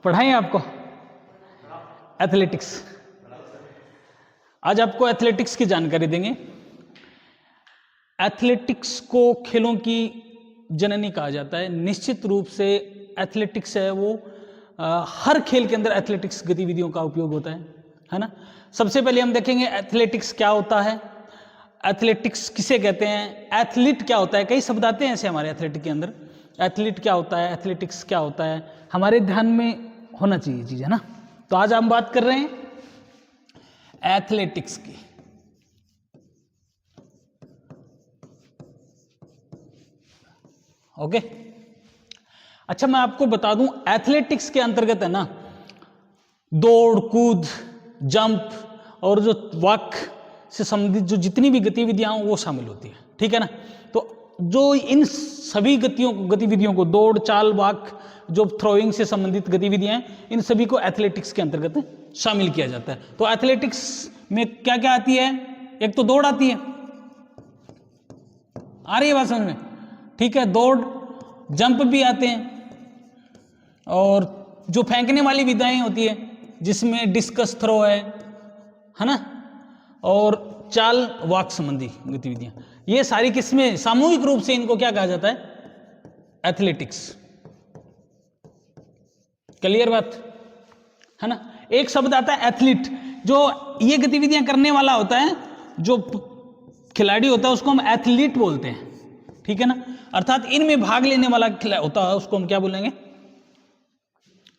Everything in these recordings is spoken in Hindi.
पढ़ाएं आपको एथलेटिक्स। आज आपको एथलेटिक्स की जानकारी देंगे। एथलेटिक्स को खेलों की जननी कहा जाता है। निश्चित रूप से एथलेटिक्स है वो हर खेल के अंदर एथलेटिक्स गतिविधियों का उपयोग होता है ना। सबसे पहले हम देखेंगे एथलेटिक्स क्या होता है, एथलेटिक्स किसे कहते हैं, एथलीट क्या होता है। कई शब्द आते हैं ऐसे हमारे एथलेटिक के अंदर। एथलीट क्या होता है, एथलेटिक्स क्या होता है, हमारे ध्यान में होना चाहिए चीज, है ना। तो आज हम बात कर रहे हैं एथलेटिक्स की। ओके, अच्छा मैं आपको बता दूं एथलेटिक्स के अंतर्गत है ना दौड़ कूद जंप और जो वॉक से संबंधित जो जितनी भी गतिविधियां हो वो शामिल होती है, ठीक है ना। तो जो इन सभी गतिविधियों को दौड़ चाल वॉक जो थ्रोइंग से संबंधित गतिविधियां हैं इन सभी को एथलेटिक्स के अंतर्गत शामिल किया जाता है। तो एथलेटिक्स में क्या क्या आती है, एक तो दौड़ आती है, आ रही है बात समझ में, ठीक है। दौड़ जंप भी आते हैं और जो फेंकने वाली विधाएं होती है जिसमें डिस्कस थ्रो है ना, और चाल वाक संबंधी गतिविधियां, ये सारी किस्में सामूहिक रूप से इनको क्या कहा जाता है, एथलेटिक्स। क्लियर बात है ना। एक शब्द आता है एथलीट, जो ये गतिविधियां करने वाला होता है, जो खिलाड़ी होता है उसको हम एथलीट बोलते हैं, ठीक है ना। अर्थात इनमें भाग लेने वाला होता है उसको हम क्या बोलेंगे,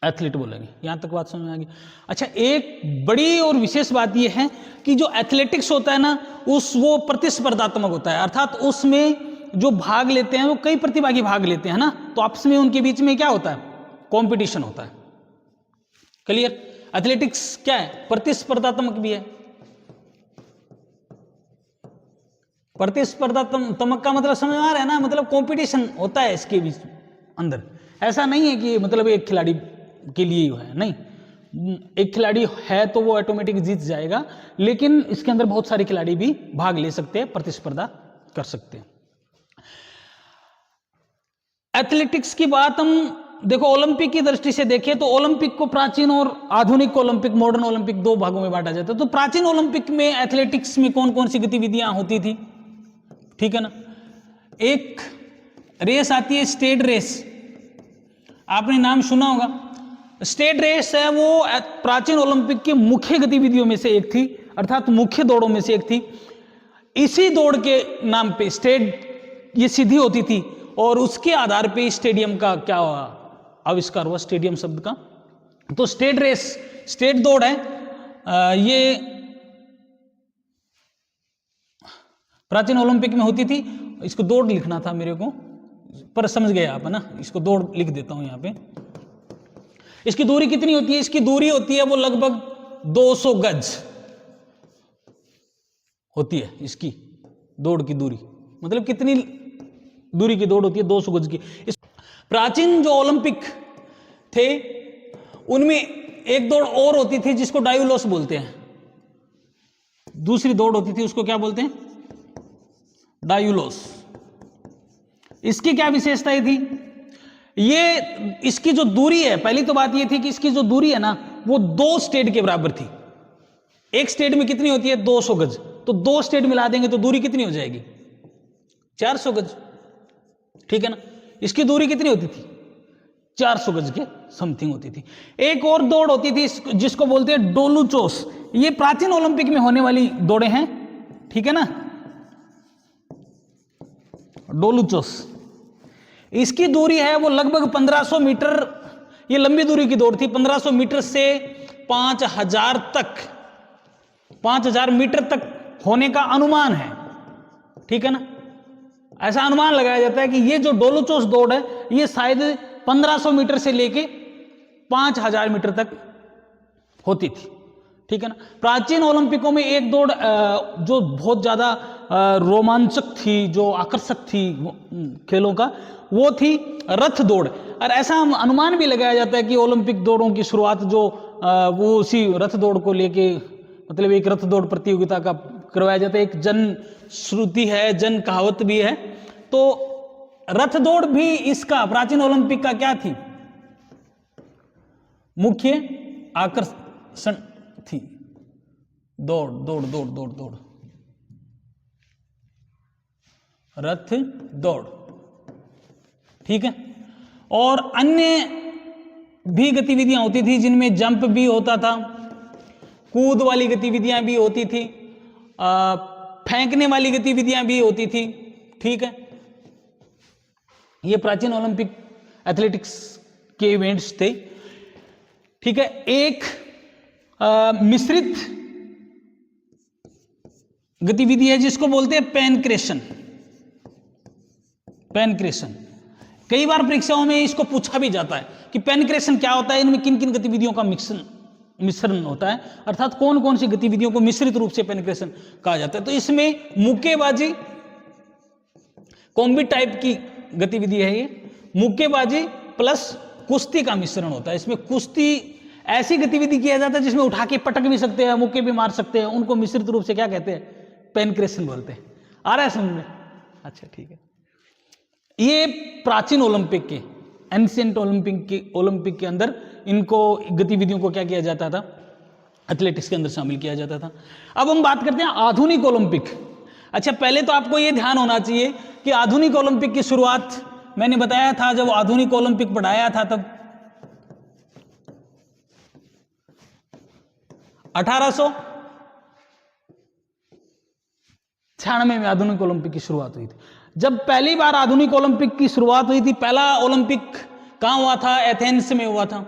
एथलीट बोलेंगे। यहां तक बात समझ में आ गई। अच्छा, एक बड़ी और विशेष बात यह है कि जो एथलेटिक्स होता है ना वो प्रतिस्पर्धात्मक होता है। अर्थात उसमें जो भाग लेते हैं वो कई प्रतिभागी भाग लेते हैं ना, तो आपस में उनके बीच में क्या होता है, कंपटीशन होता है। क्लियर। एथलेटिक्स क्या है, प्रतिस्पर्धात्मक भी है। प्रतिस्पर्धात्मक का मतलब समझ में आ रहा है ना, मतलब कंपटीशन होता है इसके बीच अंदर। ऐसा नहीं है कि मतलब एक खिलाड़ी के लिए ही है, नहीं, एक खिलाड़ी है तो वो ऑटोमेटिक जीत जाएगा, लेकिन इसके अंदर बहुत सारे खिलाड़ी भी भाग ले सकते हैं, प्रतिस्पर्धा कर सकते हैं। एथलेटिक्स की बात हम देखो ओलंपिक की दृष्टि से देखें तो ओलंपिक को प्राचीन और आधुनिक ओलंपिक, मॉडर्न ओलंपिक दो भागों में बांटा जाता है। तो प्राचीन ओलंपिक में एथलेटिक्स में कौन कौन सी गतिविधियां होती थी, ठीक है ना। एक रेस आती है स्टेट रेस, आपने नाम सुना होगा। स्टेट रेस है वो प्राचीन ओलंपिक की मुख्य गतिविधियों में से एक थी, अर्थात मुख्य दौड़ों में से एक थी। इसी दौड़ के नाम पे स्टेट ये सीधी होती थी और उसके आधार पे स्टेडियम का क्या आविष्कार हुआ, स्टेडियम शब्द का। तो स्टेट रेस, स्टेट दौड़ है, ये प्राचीन ओलंपिक में होती थी। इसको दौड़ लिखना था मेरे को, पर समझ गए आप, है ना। इसको दौड़ लिख देता हूं यहां पे। इसकी दूरी कितनी होती है, इसकी दूरी होती है वो लगभग 200 गज होती है। इसकी दौड़ की दूरी मतलब कितनी दूरी की दौड़ होती है, 200 गज की। प्राचीन जो ओलंपिक थे उनमें एक दौड़ और होती थी जिसको डायूलोस बोलते हैं। दूसरी दौड़ होती थी उसको क्या बोलते हैं, डायूलोस। इसकी क्या विशेषताएं थी, ये इसकी जो दूरी है, पहली तो बात ये थी कि इसकी जो दूरी है ना वो 2 स्टेट के बराबर थी। एक स्टेट में कितनी होती है, 200 गज, तो 2 स्टेट मिला देंगे तो दूरी कितनी हो जाएगी, 400 गज, ठीक है ना। इसकी दूरी कितनी होती थी, 400 गज के समथिंग होती थी। एक और दौड़ होती थी जिसको बोलते हैं डोलुचोस। ये प्राचीन ओलंपिक में होने वाली दौड़ें हैं, ठीक है ना, डोलुचोस। इसकी दूरी है वो लगभग 1500 मीटर, ये लंबी दूरी की दौड़ थी। 1500 मीटर से 5000 तक, 5000 मीटर तक होने का अनुमान है, ठीक है ना। ऐसा अनुमान लगाया जाता है कि ये जो डोलुचोस दौड़ है ये शायद 1500 मीटर से लेके 5000 मीटर तक होती थी, ठीक है ना। प्राचीन ओलंपिकों में एक दौड़ जो बहुत ज्यादा रोमांचक थी, जो आकर्षक थी खेलों का, वो थी रथ दौड़। और ऐसा अनुमान भी लगाया जाता है कि ओलंपिक दौड़ों की शुरुआत जो वो उसी रथ दौड़ को लेके, मतलब एक रथ दौड़ प्रतियोगिता का करवाया जाता है। एक जन श्रुति है, जन कहावत भी है। तो रथ दौड़ भी इसका प्राचीन ओलंपिक का क्या थी, मुख्य आकर्षण थी। दौड़ दौड़ दौड़ दौड़ दौड़, रथ दौड़, ठीक है। और अन्य भी गतिविधियां होती थी जिनमें जंप भी होता था, कूद वाली गतिविधियां भी होती थी, फेंकने वाली गतिविधियां भी होती थी, ठीक है। ये प्राचीन ओलंपिक एथलेटिक्स के इवेंट्स थे, ठीक है। एक मिश्रित गतिविधि है जिसको बोलते हैं पेनक्रेशन। पेनक्रेशन कई बार परीक्षाओं में इसको पूछा भी जाता है कि पेनक्रेशन क्या होता है, इनमें किन किन गतिविधियों का मिश्रण होता है, अर्थात कौन कौन सी गतिविधियों को मिश्रित रूप से पेनक्रेशन कहा जाता है। तो इसमें मुक्केबाजी, कॉम्बैट टाइप की गतिविधि है ये, मुक्केबाजी प्लस कुश्ती का मिश्रण होता है। इसमें कुश्ती ऐसी गतिविधि किया जाता है जिसमें उठा के पटक भी सकते हैं, मुक्के भी मार सकते हैं, उनको मिश्रित रूप से क्या कहते हैं, पेनक्रेशन बोलते हैं। आ रहा है समझ में? अच्छा ठीक है। ये प्राचीन ओलंपिक के, एंशिएंट ओलंपिक के अंदर इनको गतिविधियों को क्या किया जाता था, एथलेटिक्स के अंदर शामिल किया जाता था। अब हम बात करते हैं आधुनिक ओलंपिक। अच्छा, पहले तो आपको ये ध्यान होना चाहिए कि आधुनिक ओलंपिक की शुरुआत मैंने बताया था, जब आधुनिक ओलंपिक पढ़ाया था तब 1896 में आधुनिक ओलंपिक की शुरुआत हुई थी। जब पहली बार आधुनिक ओलंपिक की शुरुआत हुई थी, पहला ओलंपिक कहां हुआ था, एथेंस में हुआ था,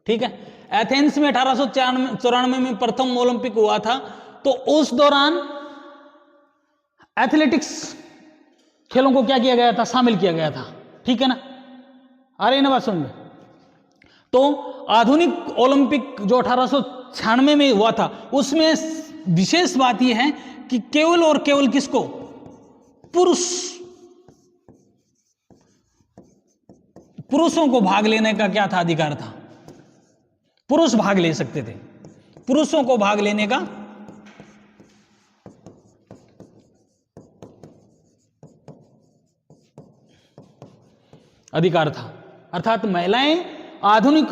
ठीक है। एथेंस में 1894 में प्रथम ओलंपिक हुआ था। तो उस दौरान एथलेटिक्स खेलों को क्या किया गया था, शामिल किया गया था, ठीक है ना। आ रही है ना बात समझ में? तो आधुनिक ओलंपिक जो 1896 में हुआ था, उसमें विशेष बात यह है कि केवल और केवल किसको, पुरुषों को भाग लेने का क्या था, अधिकार था। पुरुष भाग ले सकते थे, पुरुषों को भाग लेने का अधिकार था। अर्थात महिलाएं आधुनिक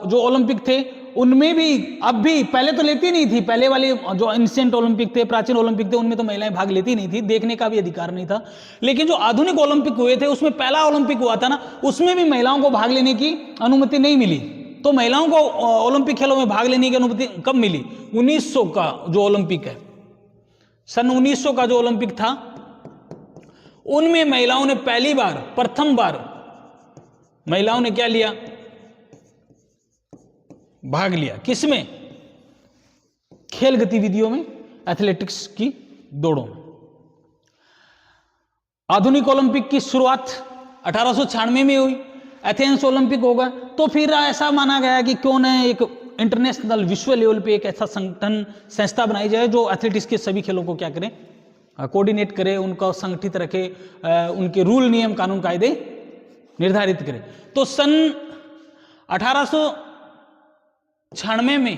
जो ओलंपिक थे उनमें भी, अब भी, पहले तो लेती नहीं थी, पहले वाले जो एंशिएंट ओलंपिक थे, प्राचीन ओलंपिक थे, उनमें तो महिलाएं भाग लेती नहीं थी, देखने का भी अधिकार नहीं था। लेकिन जो आधुनिक ओलंपिक हुए थे, उसमें पहला ओलंपिक हुआ था ना, उसमें भी महिलाओं को भाग लेने की अनुमति नहीं मिली। तो महिलाओं को ओलंपिक खेलों में भाग लेने की अनुमति कब मिली, 1900 का जो ओलंपिक है, सन 1900 का जो ओलंपिक था, उनमें महिलाओं ने पहली बार, प्रथम बार महिलाओं ने क्या लिया, भाग लिया। किसमें, खेल गतिविधियों में, एथलेटिक्स की दौड़ों में। आधुनिक ओलंपिक की शुरुआत 1896 में हुई, एथेंस ओलंपिक होगा। तो फिर ऐसा माना गया कि क्यों न एक इंटरनेशनल, विश्व लेवल पे एक ऐसा संगठन, संस्था बनाई जाए जो एथलेटिक्स के सभी खेलों को क्या करे, कोऑर्डिनेट करे, उनको संगठित रखे, उनके रूल, नियम, कानून, कायदे निर्धारित करे। तो सन 1896 में,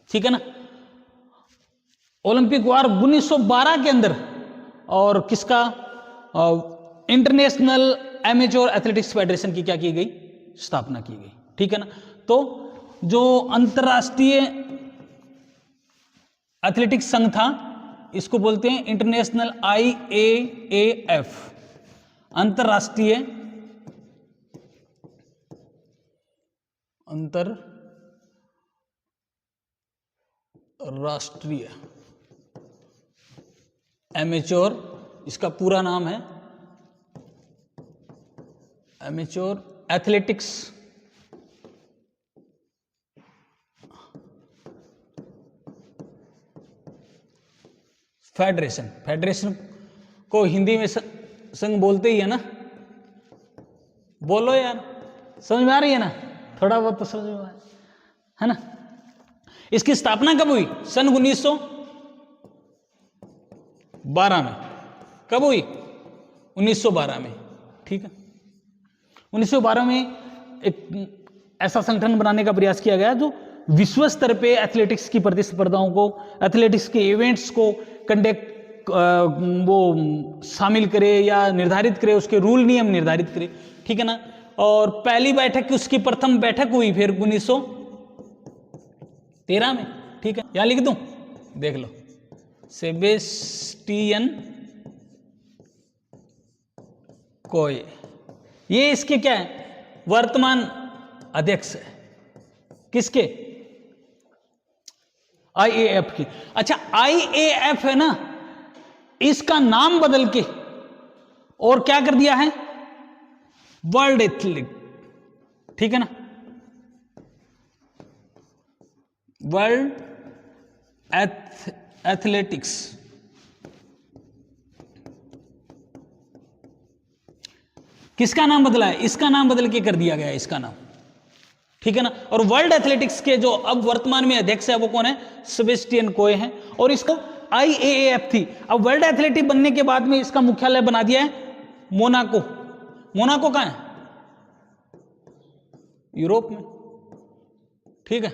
ठीक है ना, ओलंपिक वार 1912 के अंदर, और किसका, इंटरनेशनल एमेच्योर एथलेटिक्स फेडरेशन की क्या की गई, स्थापना की गई, ठीक है ना। तो जो अंतरराष्ट्रीय एथलेटिक्स संघ था, इसको बोलते हैं इंटरनेशनल IAAF, अंतरराष्ट्रीय एमेच्योर, इसका पूरा नाम है एमेच्योर एथलेटिक्स फेडरेशन। फेडरेशन को हिंदी में संघ बोलते ही है ना, बोलो यार, समझ में आ रही है ना, थोड़ा बहुत तो समझ में है ना। इसकी स्थापना कब हुई, सन 1912 में। कब हुई, 1912 में, ठीक है। 1912 में एक ऐसा संगठन बनाने का प्रयास किया गया जो विश्व स्तर पे एथलेटिक्स की प्रतिस्पर्धाओं को, एथलेटिक्स के इवेंट्स को कंडक्ट, वो शामिल करे या निर्धारित करे, उसके रूल नियम निर्धारित करे, ठीक है ना। और पहली बैठक उसकी प्रथम बैठक हुई फिर 1913 में। ठीक है, यहां लिख दूं, देख लो, सेबेस्टियन कोय, ये इसके क्या है, वर्तमान अध्यक्ष है। किसके? आईएएफ की। अच्छा, आईएएफ है ना, इसका नाम बदल के और क्या कर दिया है, वर्ल्ड एथलेटिक। ठीक है ना, वर्ल्ड एथलेटिक्स। किसका नाम बदला है? इसका नाम बदल के कर दिया गया है इसका नाम। ठीक है ना, और वर्ल्ड एथलेटिक्स के जो अब वर्तमान में अध्यक्ष है वो कौन है? सेबेस्टियन कोय है, और इसको आईएएएफ थी। अब वर्ल्ड एथलेटिक बनने के बाद में इसका मुख्यालय बना दिया है मोनाको। मोनाको कहां है? यूरोप में। ठीक है,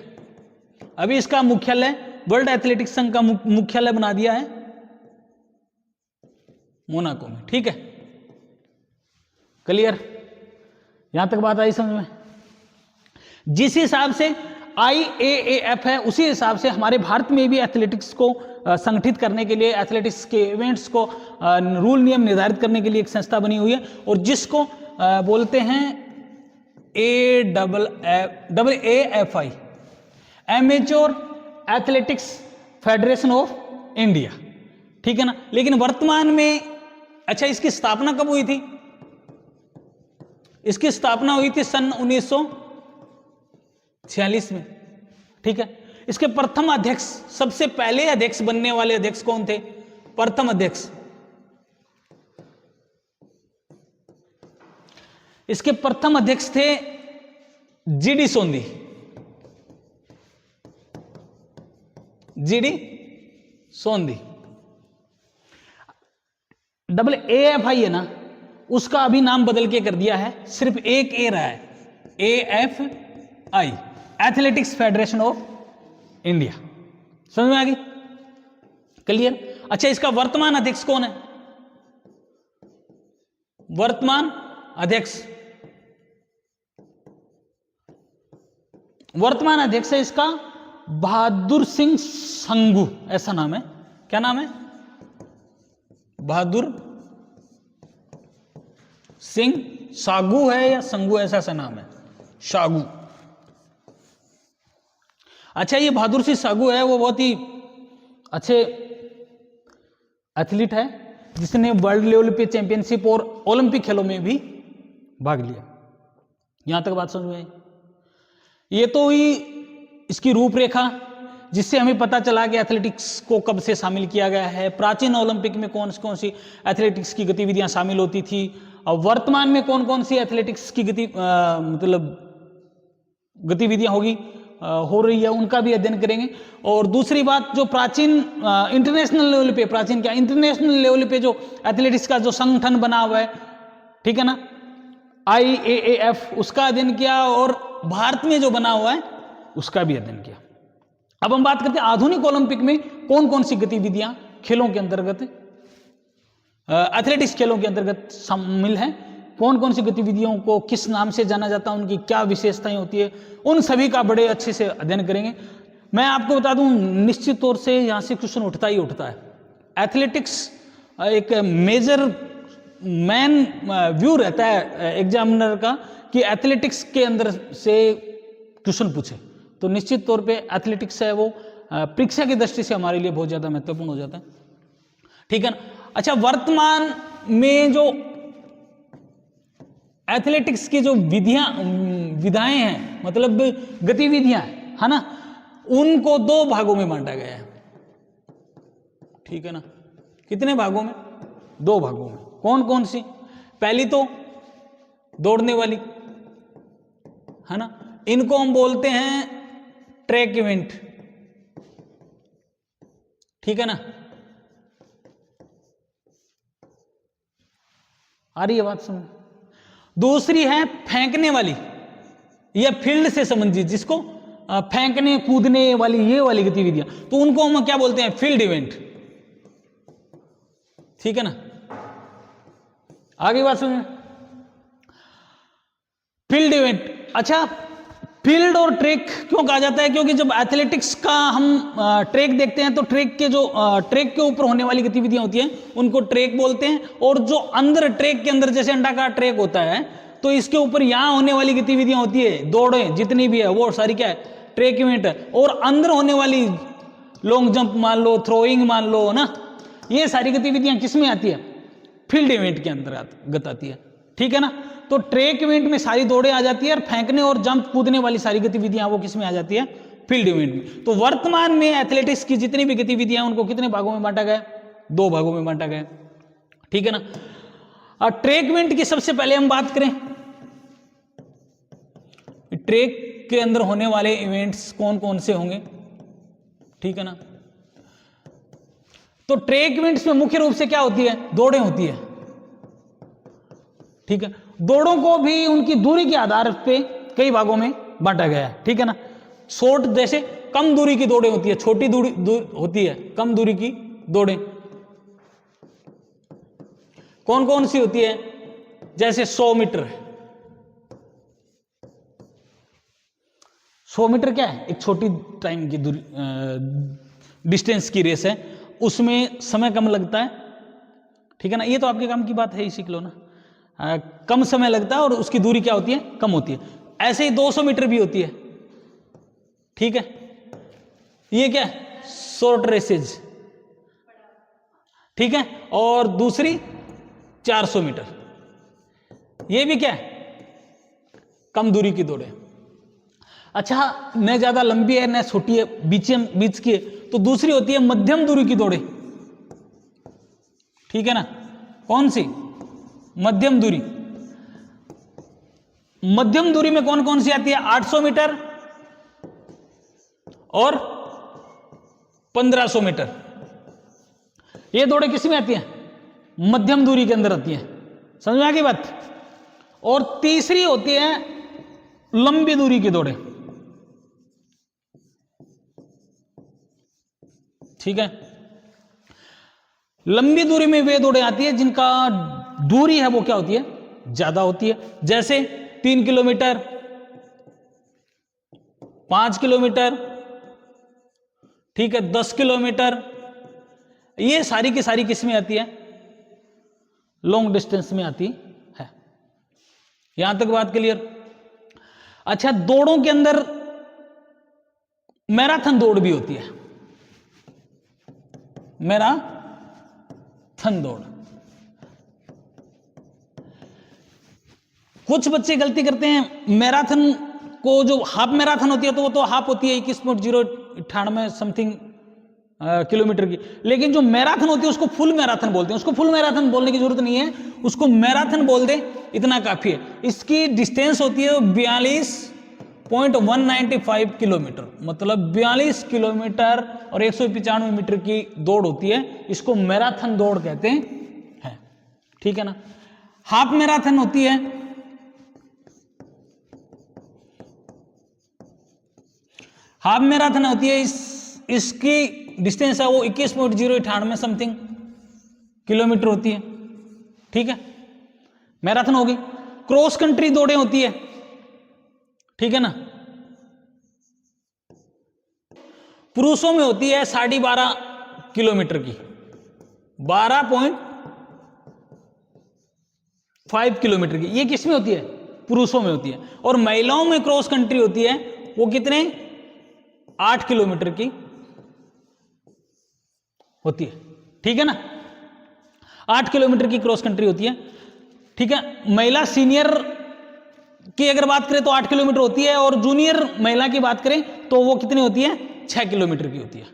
अभी इसका मुख्यालय, वर्ल्ड एथलेटिक्स संघ का मुख्यालय बना दिया है मोनाको में। ठीक है, क्लियर? यहां तक बात आई समझ में? जिस हिसाब से आईएएएफ है उसी हिसाब से हमारे भारत में भी एथलेटिक्स को संगठित करने के लिए, एथलेटिक्स के इवेंट्स को रूल नियम निर्धारित करने के लिए एक संस्था बनी हुई है, और जिसको बोलते हैं AAFI, amateur athletics federation of India. ठीक है ना, लेकिन वर्तमान में, अच्छा, इसकी स्थापना कब हुई थी? इसकी स्थापना हुई थी सन 1946 में। ठीक है, इसके प्रथम अध्यक्ष, सबसे पहले अध्यक्ष बनने वाले अध्यक्ष कौन थे? प्रथम अध्यक्ष इसके प्रथम अध्यक्ष थे GD Sondhi. GD Sondhi. AAFI है ना, उसका अभी नाम बदल के कर दिया है, सिर्फ एक ए रहा है, AFI, athletics federation of India. समझ में आ गई? क्लियर? अच्छा, इसका वर्तमान अध्यक्ष कौन है? वर्तमान अध्यक्ष, वर्तमान अध्यक्ष है इसका बहादुर सिंह संगू, ऐसा नाम है। क्या नाम है? बहादुर सिंह सागू है या संगू, ऐसा सा नाम है, सागू। अच्छा, ये बहादुर सिंह सागू है, वो बहुत ही अच्छे एथलीट है, जिसने वर्ल्ड लेवल पे चैंपियनशिप और ओलंपिक खेलों में भी भाग लिया। यहां तक बात समझ में आई? ये तो हुई इसकी रूपरेखा, जिससे हमें पता चला कि एथलेटिक्स को कब से शामिल किया गया है, प्राचीन ओलंपिक में कौन सी एथलेटिक्स की गतिविधियां शामिल होती थी, और वर्तमान में कौन कौन सी एथलेटिक्स की गतिविधियां हो रही है, उनका भी अध्ययन करेंगे। और दूसरी बात, जो प्राचीन इंटरनेशनल लेवल पे, प्राचीन क्या, इंटरनेशनल लेवल पे जो एथलेटिक्स का जो संगठन बना हुआ है, ठीक है ना, IAAF, उसका अध्ययन किया, और भारत में जो बना हुआ है उसका भी अध्ययन किया। अब हम बात करते हैं आधुनिक ओलंपिक में कौन कौन सी गतिविधियां खेलों के अंतर्गत, एथलेटिक्स खेलों के अंतर्गत शामिल हैं, कौन कौन सी गतिविधियों को किस नाम से जाना जाता है, उनकी क्या विशेषताएं होती है, उन सभी का बड़े अच्छे से अध्ययन करेंगे। मैं आपको बता दूं, निश्चित तौर से यहां से क्वेश्चन उठता ही उठता है। एथलेटिक्स एक मेन व्यू रहता है एग्जामिनर का कि एथलेटिक्स के अंदर से क्वेश्चन पूछे, तो निश्चित तौर पे एथलेटिक्स है वो परीक्षा की दृष्टि से हमारे लिए बहुत ज्यादा महत्वपूर्ण हो जाता है। ठीक है ना? अच्छा, वर्तमान में जो एथलेटिक्स की जो विधाएं हैं, मतलब गतिविधियां, है ना, उनको 2 भागों में बांटा गया है। ठीक है ना? कितने भागों में? 2 भागों में। कौन कौन सी? पहली तो दौड़ने वाली, है ना, इनको हम बोलते हैं ट्रैक इवेंट। ठीक है ना? आ रही है बात समझ? दूसरी है फेंकने वाली, या फील्ड से संबंधित, जिसको फेंकने कूदने वाली, ये वाली गतिविधियां, तो उनको हम क्या बोलते हैं? Field event. ठीक है ना? आगे बात समझ? Field event. अच्छा, फील्ड और ट्रैक क्यों कहा जाता है? क्योंकि जब एथलेटिक्स का हम ट्रैक देखते हैं तो ट्रैक के जो ट्रैक के ऊपर होने वाली गतिविधियां होती हैं उनको ट्रैक बोलते हैं, और जो अंदर ट्रैक के अंदर जैसे अंडाकार ट्रैक होता है तो इसके ऊपर यहां होने वाली गतिविधियां होती है, दौड़े जितनी भी है वो सारी क्या है? ट्रैक इवेंट है। और अंदर होने वाली लॉन्ग जंप मान लो, थ्रोइंग मान लो ना, ये सारी गतिविधियां किस में आती है? फील्ड इवेंट के अंतर्गत आती है। ठीक है ना? तो ट्रैक इवेंट में सारी दौड़े आ जाती है, और फेंकने और जंप कूदने वाली सारी गतिविधियां वो किस में आ जाती है? फील्ड इवेंट में। तो वर्तमान में एथलेटिक्स की जितनी भी गतिविधियां उनको कितने भागों में बांटा गया? 2 भागों में बांटा गया। ठीक है ना? और ट्रैक इवेंट की सबसे पहले हम बात करें, ट्रैक के अंदर होने वाले इवेंट्स कौन कौन से होंगे। ठीक है ना? तो ट्रैक इवेंट्स में मुख्य रूप से क्या होती है? दौड़ें होती है। ठीक है? दौड़ों को भी उनकी दूरी के आधार पे कई भागों में बांटा गया है। ठीक है ना? शॉर्ट जैसे कम दूरी की दौड़ें होती है, छोटी दूरी होती है, कम दूरी की दौड़ें कौन कौन सी होती है? जैसे 100 मीटर। 100 मीटर क्या है? एक छोटी टाइम की दूरी डिस्टेंस की रेस है, उसमें समय कम लगता है। ठीक है ना? ये तो आपके काम की बात है, ही सीख लो ना। कम समय लगता है और उसकी दूरी क्या होती है? कम होती है। ऐसे ही 200 मीटर भी होती है। ठीक है? ये क्या है? Short races. ठीक है? और दूसरी 400 मीटर, ये भी क्या है? कम दूरी की दौड़ है। अच्छा, न ज्यादा लंबी है न छोटी है, बीच की है, तो दूसरी होती है मध्यम दूरी की दौड़े। ठीक है ना? कौन सी? मध्यम दूरी। मध्यम दूरी में कौन कौन सी आती है? 800 मीटर और 1500 मीटर। ये दौड़े किस में आती हैं? मध्यम दूरी के अंदर आती हैं। समझ में आ गई बात? और तीसरी होती है लंबी दूरी की दौड़े। ठीक है? लंबी दूरी में वे दौड़े आती है जिनका दूरी है वो क्या होती है? ज्यादा होती है। जैसे 3 किलोमीटर, 5 किलोमीटर, ठीक है, 10 किलोमीटर, ये सारी की सारी किस में आती है? लॉन्ग डिस्टेंस में आती है। यहां तक बात क्लियर? अच्छा, दौड़ों के अंदर मैराथन दौड़ भी होती है। मैराथन दौड़। कुछ बच्चे गलती करते हैं, मैराथन को जो हाफ मैराथन होती है तो वो तो हाफ होती है 21.098 समथिंग किलोमीटर की, लेकिन जो मैराथन होती है उसको फुल मैराथन बोलते हैं। उसको फुल मैराथन बोलने की जरूरत नहीं है, उसको मैराथन बोल दे इतना काफी है। इसकी डिस्टेंस होती है 42.195 किलोमीटर, मतलब 42 किलोमीटर और 195 मीटर की दौड़ होती है। इसको मैराथन दौड़ कहते हैं। ठीक है ना? हाफ मैराथन होती है, हाफ मैराथन होती है, इसकी डिस्टेंस है वो 21.098 समथिंग किलोमीटर होती है। ठीक है? मैराथन हो गई। क्रॉस कंट्री दौड़ें होती है। ठीक है ना? पुरुषों में होती है 12.5 किलोमीटर की, 12.5 किलोमीटर की। ये किसमें होती है? पुरुषों में होती है। और महिलाओं में क्रॉस कंट्री होती है वो कितने? 8 किलोमीटर की होती है। ठीक है ना? 8 किलोमीटर की क्रॉस कंट्री होती है। ठीक है? महिला सीनियर की अगर बात करें तो 8 किलोमीटर होती है, और जूनियर महिला की बात करें तो वो कितनी होती है? 6 किलोमीटर की होती है।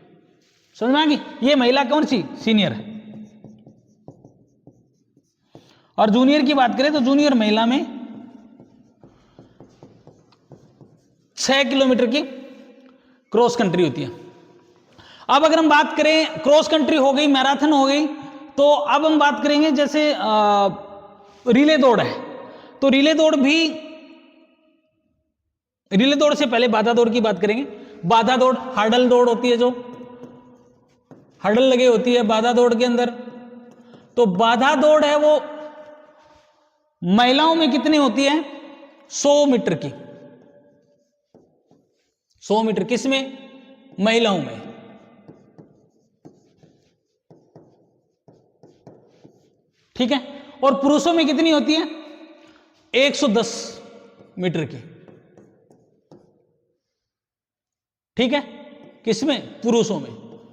समझ में आ गई? ये महिला कौन सी? सीनियर है। और जूनियर की बात करें तो जूनियर महिला में 6 किलोमीटर की क्रॉस कंट्री होती है। अब अगर हम बात करें, क्रॉस कंट्री हो गई, मैराथन हो गई, तो अब हम बात करेंगे जैसे रिले दौड़ है। तो रिले दौड़ भी, रिले दौड़ से पहले बाधा दौड़ की बात करेंगे। बाधा दौड़ हर्डल दौड़ होती है, जो हर्डल लगे होती है बाधा दौड़ के अंदर। तो बाधा दौड़ है वो महिलाओं में कितनी होती है? 100 मीटर की, 100 मीटर किसमें? महिलाओं में। ठीक है, और पुरुषों में कितनी होती है? 110 मीटर की। ठीक है, किसमें? पुरुषों में।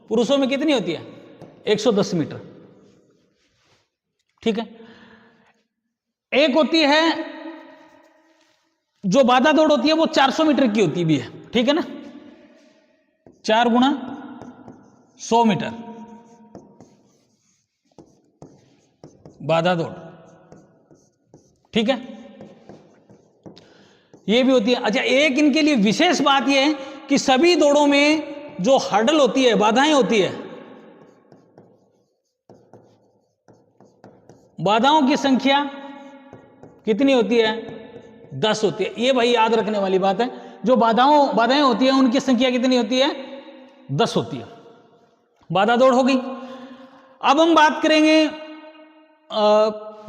पुरुषों में कितनी होती है? 110 मीटर। ठीक है, एक होती है जो बाधा दौड़ होती है, वो 400 मीटर की होती भी है। ठीक है ना, 4 गुणा 100 मीटर बाधा दौड़। ठीक है, ये भी होती है। अच्छा, एक इनके लिए विशेष बात यह है कि सभी दौड़ों में जो हर्डल होती है, बाधाएं होती है, बाधाओं की संख्या कितनी होती है? 10 होती है। ये भाई याद रखने वाली बात है, जो बाधाएं होती है उनकी संख्या कितनी होती है? 10 होती है। बाधा दौड़ हो गई। अब हम बात करेंगे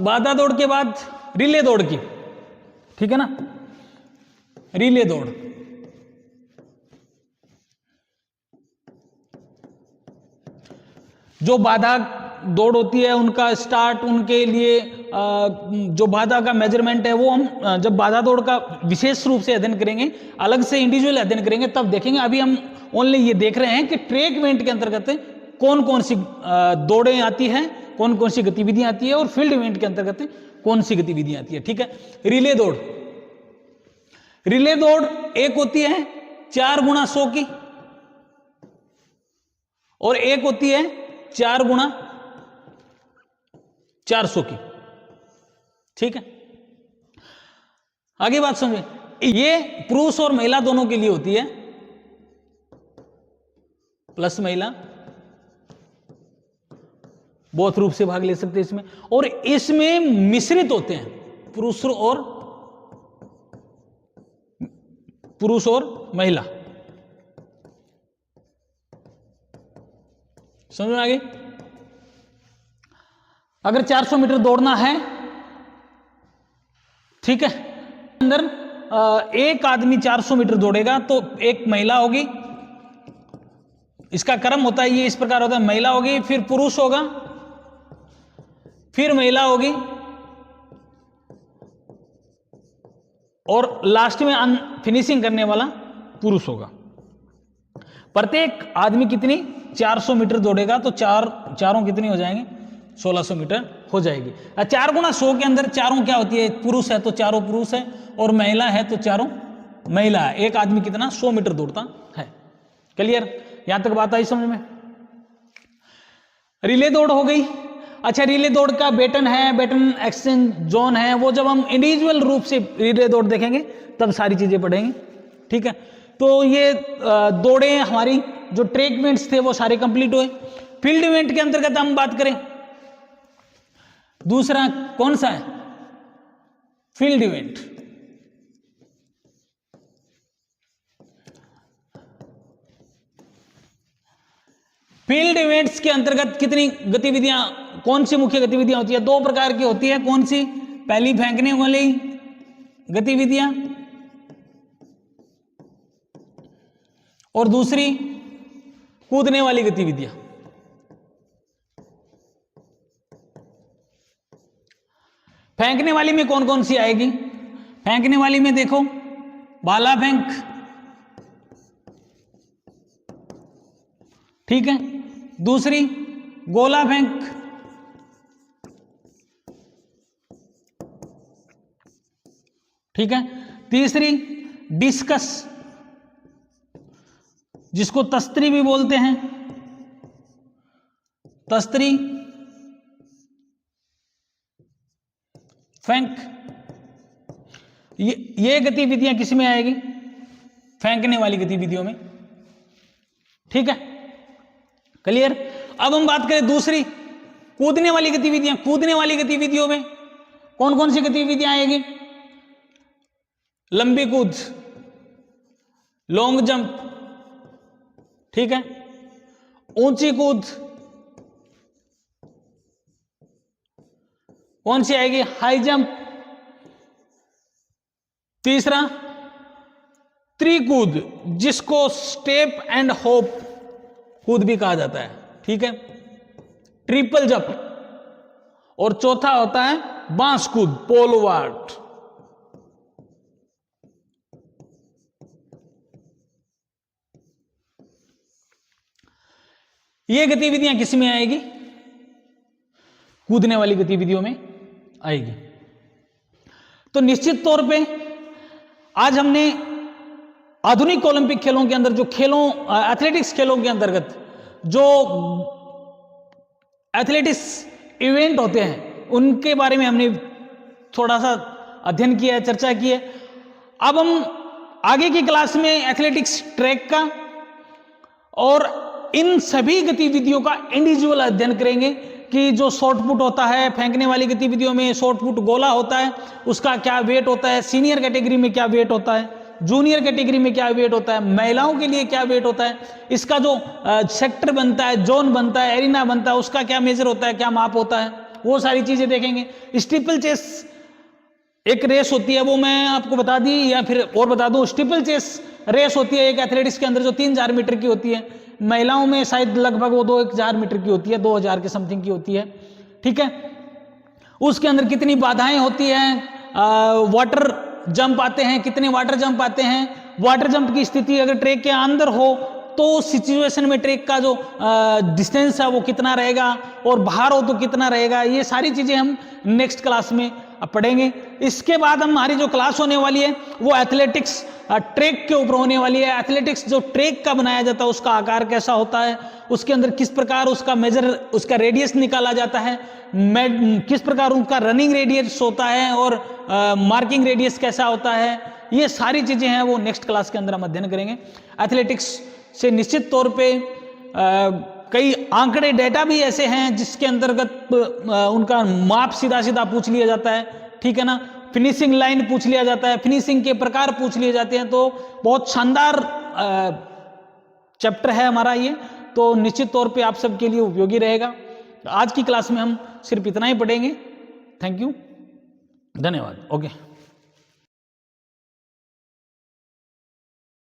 बाधा दौड़ के बाद रिले दौड़ की। ठीक है ना, रिले दौड़। जो बाधा दौड़ होती है उनका स्टार्ट, उनके लिए जो बाधा का मेजरमेंट है वो हम जब बाधा दौड़ का विशेष रूप से अध्ययन करेंगे, अलग से इंडिविजुअल अध्ययन करेंगे, तब देखेंगे। अभी हम ओनली ये देख रहे हैं कि ट्रैक इवेंट के अंतर्गत कौन कौन सी दौड़ें आती हैं, कौन कौन सी गतिविधियां आती है, और फील्ड इवेंट के अंतर्गत कौन सी गतिविधियां आती है। ठीक है, रिले दौड़। रिले दौड़ एक होती है 4 गुणा 100 की, और एक होती है 4 गुणा 400 की। ठीक है, आगे बात समझे। ये पुरुष और महिला दोनों के लिए होती है, प्लस महिला बहुत रूप से भाग ले सकते हैं इसमें, और इसमें मिश्रित होते हैं पुरुष और महिला। समझ में आ गई? अगर 400 मीटर दौड़ना है, ठीक है, अंदर एक आदमी 400 मीटर दौड़ेगा तो एक महिला होगी। इसका क्रम होता है, ये इस प्रकार होता है, महिला होगी, फिर पुरुष होगा, फिर महिला होगी, और लास्ट में फिनिशिंग करने वाला पुरुष होगा। प्रत्येक आदमी कितनी? 400 मीटर दौड़ेगा तो चारों कितनी हो जाएंगे? 1600 मीटर हो जाएगी। 4 गुणा 100 के अंदर चारों क्या होती है? पुरुष है तो चारों पुरुष है, और महिला है तो चारों महिला है। एक आदमी कितना? 100 मीटर दौड़ता है। क्लियर? यहां तक बात आई समझ में? रिले दौड़ हो गई। अच्छा, रिले दौड़ का बेटन है, बेटन एक्सचेंज जोन है, वो जब हम इंडिविजुअल रूप से रिले दौड़ देखेंगे तब सारी चीजें पढ़ेंगे। ठीक है, तो ये दौड़े हमारी जो ट्रैक इवेंट्स थे वो सारे कंप्लीट हुए। फील्ड इवेंट के अंतर्गत हम बात करें, दूसरा कौन सा है? Field event. फील्ड इवेंट्स के अंतर्गत कितनी गतिविधियां, कौन सी मुख्य गतिविधियां होती है? 2 प्रकार की होती है। कौन सी? पहली फेंकने वाली गतिविधियां, और दूसरी कूदने वाली गतिविधियां। फेंकने वाली में कौन कौन सी आएगी? फेंकने वाली में देखो, भाला फेंक, ठीक है, दूसरी गोला फेंक, ठीक है, तीसरी डिस्कस, जिसको तस्त्री भी बोलते हैं, तस्त्री फेंक। ये गतिविधियां किस में आएगी? फेंकने वाली गतिविधियों में। ठीक है, क्लियर? अब हम बात करें दूसरी कूदने वाली गतिविधियां। कूदने वाली गतिविधियों में कौन कौन सी गतिविधियां आएगी? लंबी कूद, लॉन्ग जंप, ठीक है, ऊंची कूद, कौन सी आएगी? हाई जंप, तीसरा त्रिकूद, जिसको स्टेप एंड होप कूद भी कहा जाता है, ठीक है, ट्रिपल जंप। और चौथा होता है बांस कूद, पोल वॉल्ट। ये गतिविधियां किस में आएगी? कूदने वाली गतिविधियों में आएगी। तो निश्चित तौर पे आज हमने आधुनिक ओलंपिक खेलों के अंदर जो एथलेटिक्स खेलों के अंतर्गत जो एथलेटिक्स इवेंट होते हैं उनके बारे में हमने थोड़ा सा अध्ययन किया है, चर्चा की है। अब हम आगे की क्लास में एथलेटिक्स ट्रैक का और इन सभी गतिविधियों का इंडिविजुअल अध्ययन करेंगे कि जो शॉर्ट पुट होता है, फेंकने वाली गतिविधियों में शॉर्ट पुट गोला होता है, उसका क्या वेट होता है, सीनियर कैटेगरी में क्या वेट होता है, जूनियर कैटेगरी में क्या वेट होता है, महिलाओं के लिए क्या वेट होता है, इसका जो सेक्टर बनता है, जोन बनता है, एरिना बनता है, उसका क्या मेजर होता है, क्या माप होता है, वो सारी चीजें देखेंगे। स्टीपल चेस एक रेस होती है, वो मैं आपको बता दी या फिर और बता दूं। स्टीपल चेस रेस होती है एक एथलेटिक्स के अंदर जो 3000 मीटर की होती है। महिलाओं में शायद लगभग वो 2000 मीटर की होती है, 2000 के समथिंग की होती है, ठीक है। उसके अंदर कितनी बाधाएं होती हैं, वाटर जंप आते हैं, कितने वाटर जंप आते हैं, वाटर जंप की स्थिति अगर ट्रैक के अंदर हो तो सिचुएशन में ट्रैक का जो डिस्टेंस है वो कितना रहेगा और बाहर हो तो कितना रहेगा। ये सारी चीजें हम नेक्स्ट क्लास में पढ़ेंगे। इसके बाद हमारी जो क्लास होने वाली है वो एथलेटिक्स ट्रैक के ऊपर होने वाली है। एथलेटिक्स जो ट्रैक का बनाया जाता है उसका आकार कैसा होता है, उसके अंदर किस प्रकार उसका मेजर, उसका रेडियस निकाला जाता है, किस प्रकार उनका रनिंग रेडियस होता है और मार्किंग रेडियस कैसा होता है, ये सारी चीजें हैं वो नेक्स्ट क्लास के अंदर हम अध्ययन करेंगे। एथलेटिक्स से निश्चित तौर पे कई आंकड़े डेटा भी ऐसे हैं जिसके अंतर्गत उनका माप सीधा सीधा पूछ लिया जाता है, ठीक है ना। फिनिशिंग लाइन पूछ लिया जाता है, फिनिशिंग के प्रकार पूछ लिए जाते हैं। तो बहुत शानदार चैप्टर है हमारा ये, तो निश्चित तौर पे आप सबके लिए उपयोगी रहेगा। आज की क्लास में हम सिर्फ इतना ही पढ़ेंगे। थैंक यू, धन्यवाद, ओके।